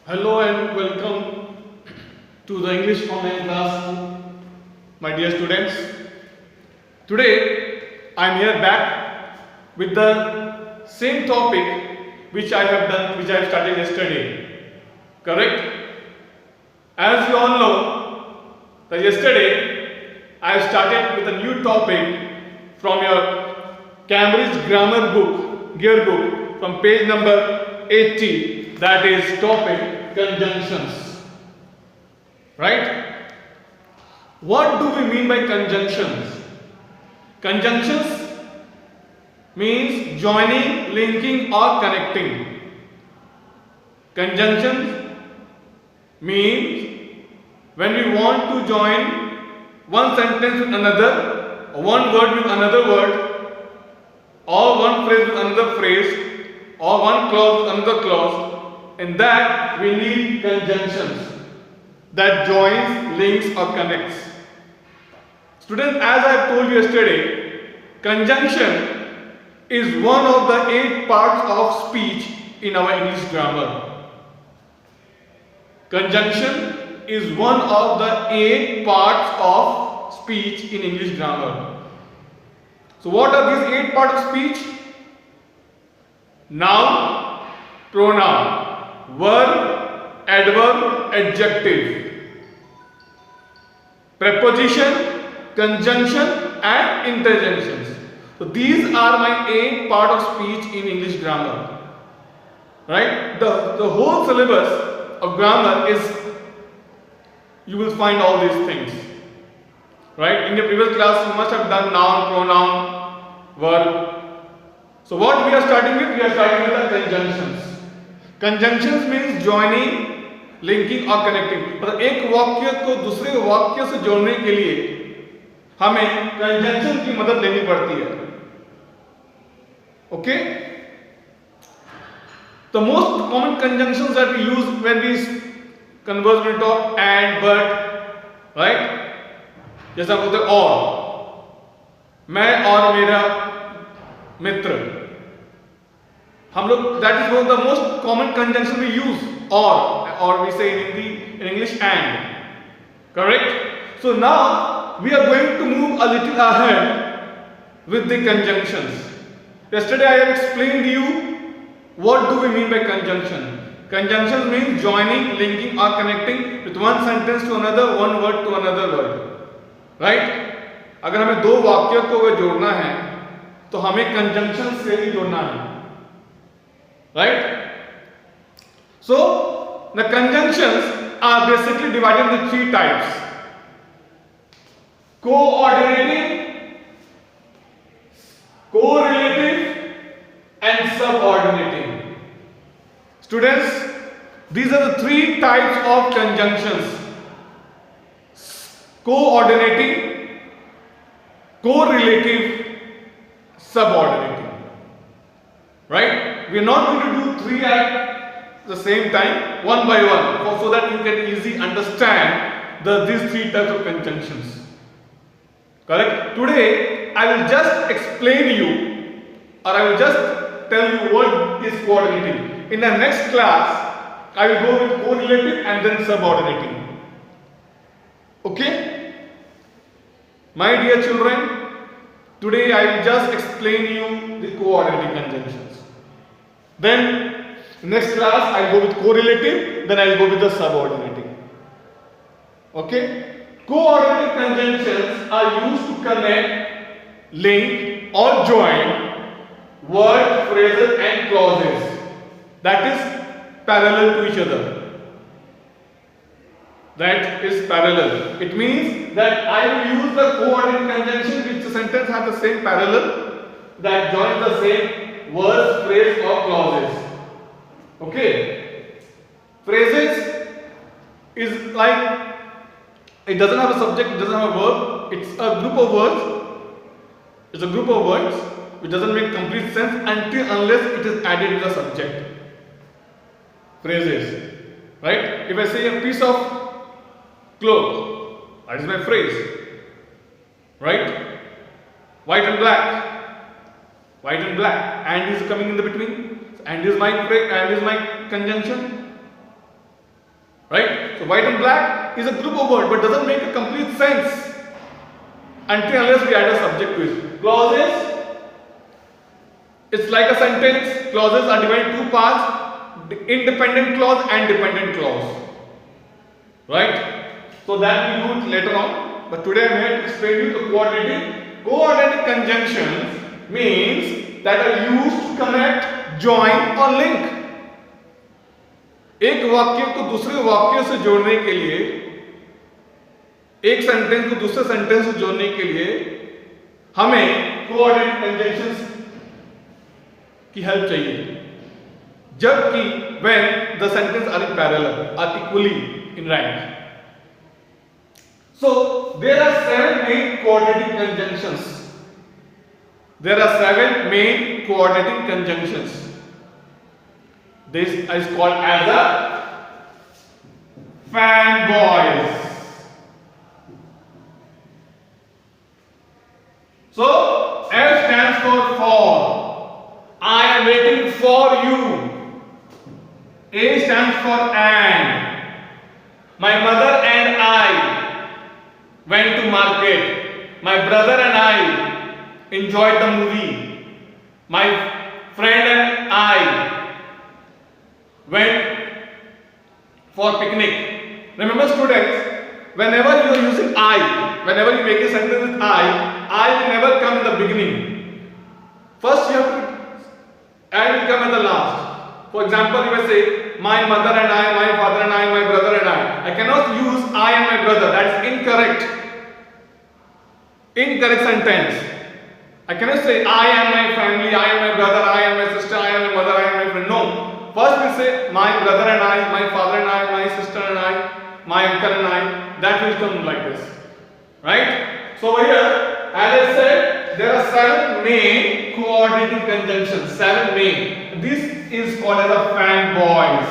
Hello and welcome to the English online class, my dear students. Today I am here back with the same topic which I have started yesterday. Correct? As you all know, that yesterday I have started with a new topic from your Cambridge Grammar book, yearbook, from page number 80, that is topic conjunctions. Right? What do we mean by conjunctions? Conjunctions means joining, linking or connecting. Conjunctions means when we want to join one sentence with another, or one word with another word, or one phrase with another phrase, or one clause with another clause. In that we need conjunctions that joins, links or connects. Students, as I have told you yesterday, conjunction is one of the 8 parts of speech in our English grammar. Conjunction is one of the 8 parts of speech in English grammar. So what are these 8 parts of speech? Noun, pronoun, verb, adverb, adjective, preposition, conjunction and interjunctions. So these are my 8 parts of speech in English grammar. Right? The whole syllabus of grammar is, you will find all these things. Right? In your previous class you must have done noun, pronoun, verb. So what we are starting with? We are starting with the conjunctions. Conjunctions means joining, linking or connecting. मतलब एक वाक्य को दूसरे वाक्य से जोड़ने के लिए हमें कंजंक्शन की मदद लेनी पड़ती है. Okay? The most common conjunctions that we use when we converse, when we talk, and, but, right? जैसा बोलते हैं और, मैं और मेरा मित्र, हम लोग, that is one of the most common conjunction we use, or we say in Hindi, in English, and. Correct? So now we are going to move a little ahead with the conjunctions. Yesterday I have explained to you what do we mean by conjunction. Conjunctions means joining, linking or connecting with one sentence to another, one word to another word. Right? अगर हमें दो वाक्यों को जोड़ना है तो हमें conjunction से ही जोड़ना है. Right? So the conjunctions are basically divided into 3 types: coordinating, correlative and subordinating. Students, these are the 3 types of conjunctions: coordinating, correlative, subordinating. Right? We are not going to do 3 at the same time, one by one, so that you can easily understand these 3 types of conjunctions. Correct? Today I will just explain you, or I will just tell you what is coordinating. In the next class I will go with correlative and then subordinating. Okay? My dear children, today I will just explain you the coordinating conjunctions. Then next class I will go with correlative, then I will go with the subordinating. Okay? Coordinating conjunctions are used to connect, link or join words, phrases and clauses that is parallel to each other. That is parallel. It means that I will use the coordinating conjunction which the sentence has the same parallel that joins the same words, phrase or clauses. Okay? Phrases is like, it doesn't have a subject, it doesn't have a verb, it's a group of words. It's a group of words which doesn't make complete sense unless it is added to the subject. Phrases. Right? If I say a piece of cloth, that is my phrase. Right? White and black. White and black. And is coming in the between. And is my conjunction. Right? So white and black is a group of words but doesn't make a complete sense until unless we add a subject to it. Clauses, it's like a sentence. Clauses are divided into two parts: independent clause and dependent clause. Right? So that we do it later on. But today I am here to explain you the coordinating. Coordinating conjunctions means that are used to connect, join or link. एक वाक्य को दूसरे वाक्य से जोड़ने के लिए, एक सेंटेंस को दूसरे सेंटेंस से जोड़ने के लिए हमें कोऑर्डिनेट कंजंक्शंस की हेल्प चाहिए. जबकि when the sentences are in parallel, are equally in rank. So there are 7 main coordinating conjunctions. There are 7 main coordinating conjunctions. This is called as a fanboys. So F stands for. I am waiting for you. A stands for and. My mother and I went to market. My brother and I enjoyed the movie. My friend and I went for picnic. Remember students, whenever you are using I, whenever you make a sentence with I will never come in the beginning. First you have to, I will come at the last. For example, you may say, my mother and I, my father and I, my brother and I. I cannot use I and my brother. That is incorrect. Incorrect sentence. I cannot say I and my family, I and my brother, I and my sister, I and my mother, I and my friend. No. First we say my brother and I, my father and I, my sister and I, my uncle and I. That will come like this. Right? So over here, as I said, there are 7 main coordinating conjunctions. 7 main. This is called as a fanboys.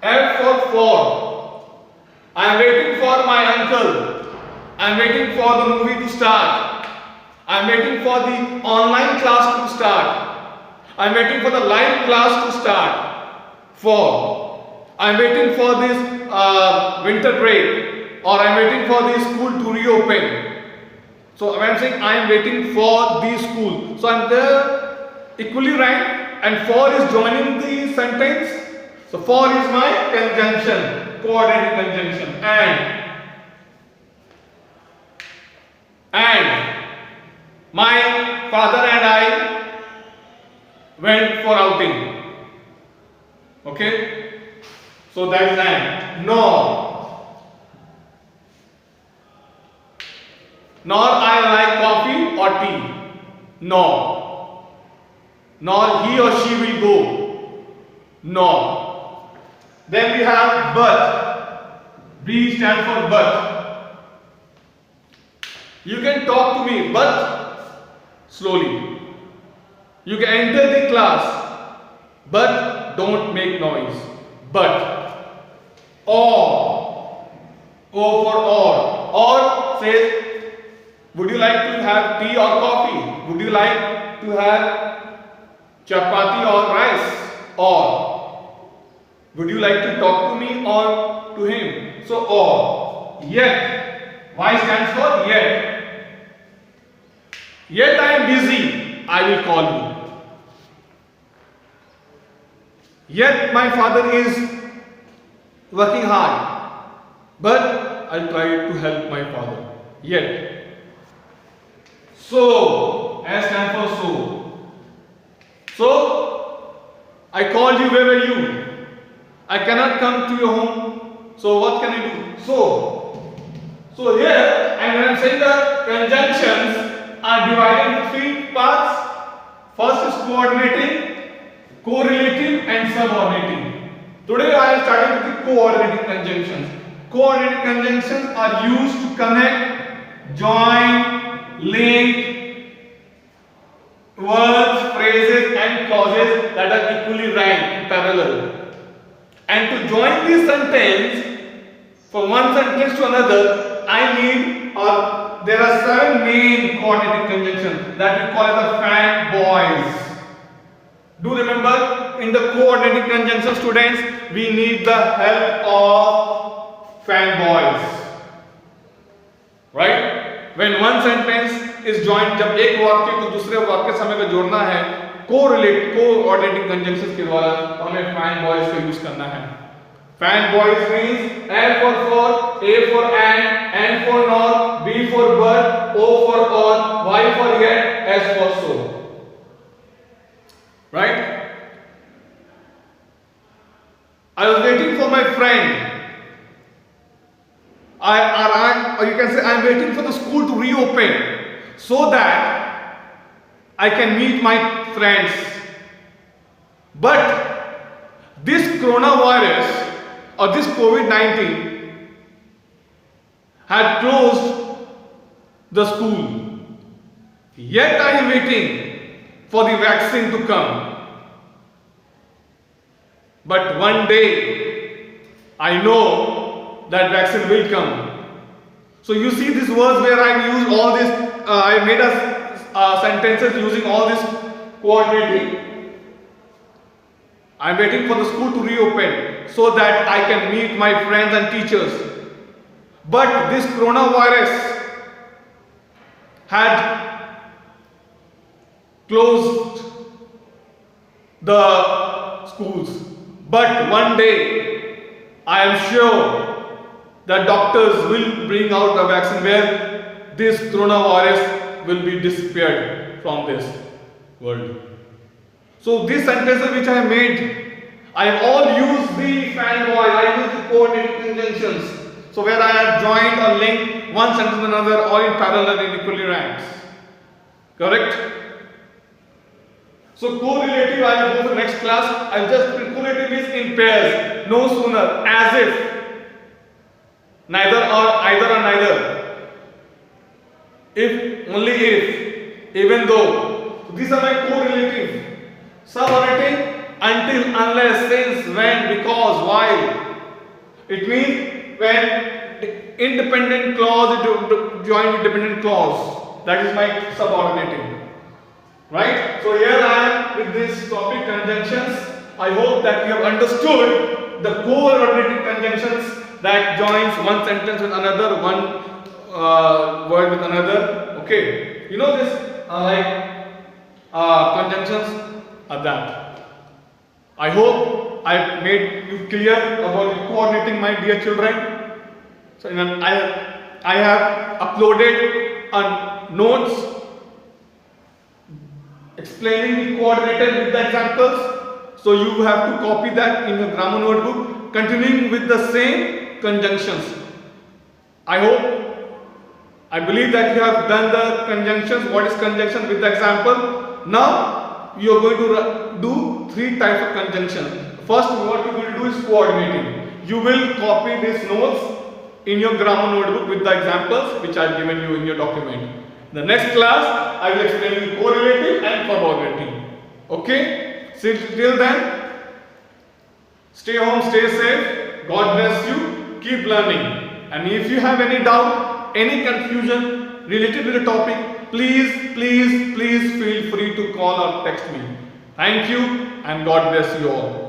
F for. I am waiting for my uncle. I am waiting for the movie to start. I am waiting for the online class to start. I am waiting for the live class to start. For. I am waiting for this winter break, or I am waiting for the school to reopen. So when I am saying I am waiting for the school, so I am there equally ranked, and for is joining the sentence. So for is my conjunction, coordinating conjunction. And my father and I went for outing. Okay? So that is and. Nor I like coffee or tea. Nor he or she will go. Nor. Then we have but. B stands for but. You can talk to me, but slowly. You can enter the class, but don't make noise. But. Or. O for or says, would you like to have tea or coffee? Would you like to have chapati or rice? Or would you like to talk to me or to him? So or. Yet. Y stands for yet. Yet I am busy. I will call you. Yet my father is working hard. But I'll try to help my father. Yet. So, S stands for so. So, I called you, where were you? I cannot come to your home. So, what can I do? So here, and when I am saying the conjunctions are divided into 3 parts. First is coordinating, correlating, and subordinating. Today I am starting with the coordinating conjunctions. Coordinating conjunctions are used to connect, join, link words, phrases and clauses that are equally ranked in parallel. And to join this sentence from one sentence to another, there are 7 main coordinating conjunctions that we call as the fanboys. Do remember, in the coordinating conjunction students, we need the help of fanboys, right? When one sentence is joined, जब एक वाक्य को दूसरे वाक्य से हमें जोड़ना है कोऑर्डिनेटिंग कंजंक्शंस के द्वारा, तो हमें fanboys का यूज करना है. Fanboys means F for, A for and, N for nor, B for but, O for or, Y for yet, S for so. Right? I was waiting for my friend. Or you can say I am waiting for the school to reopen so that I can meet my friends. But this coronavirus or this COVID-19 had closed the school. Yet I am waiting for the vaccine to come. But one day I know that vaccine will come. So you see this words where I use all this, I made sentences using all this coordinating. I am waiting for the school to reopen so that I can meet my friends and teachers. But this coronavirus had closed the schools. But one day, I am sure that doctors will bring out a vaccine where this coronavirus will be disappeared from this world. So these sentences which I have made, I have all used the fanboy, I used the coordinating conjunctions. So where I have joined or linked one sentence to another or in parallel in equally ranks. Correct? So correlative, I will go to the next class. I will just correlative is in pairs, no sooner, as if, neither or, either or neither. If, only if, even though. So these are my correlative. Subordinating, until, unless, since, when, because, while. It means when independent clause is joined with dependent clause. That is my subordinating. Right? So here I am with this topic conjunctions. I hope that you have understood the coordinating conjunctions that joins one sentence with another, one word with another. Okay. You know this conjunctions are that. I hope I made you clear about the coordinating, my dear children. So I have uploaded notes explaining the coordinator with the examples. So you have to copy that in your grammar notebook, continuing with the same conjunctions. I believe that you have done the conjunctions. What is conjunction with the example? Now you are going to do three types of conjunction. First, what you will do is coordinating. You will copy these notes in your grammar notebook with the examples which I have given you in your document. The next class, I will explain you correlative and coordinating. Okay? So till then, stay home, stay safe. God bless you. Keep learning. And if you have any doubt, any confusion related to the topic, please feel free to call or text me. Thank you and God bless you all.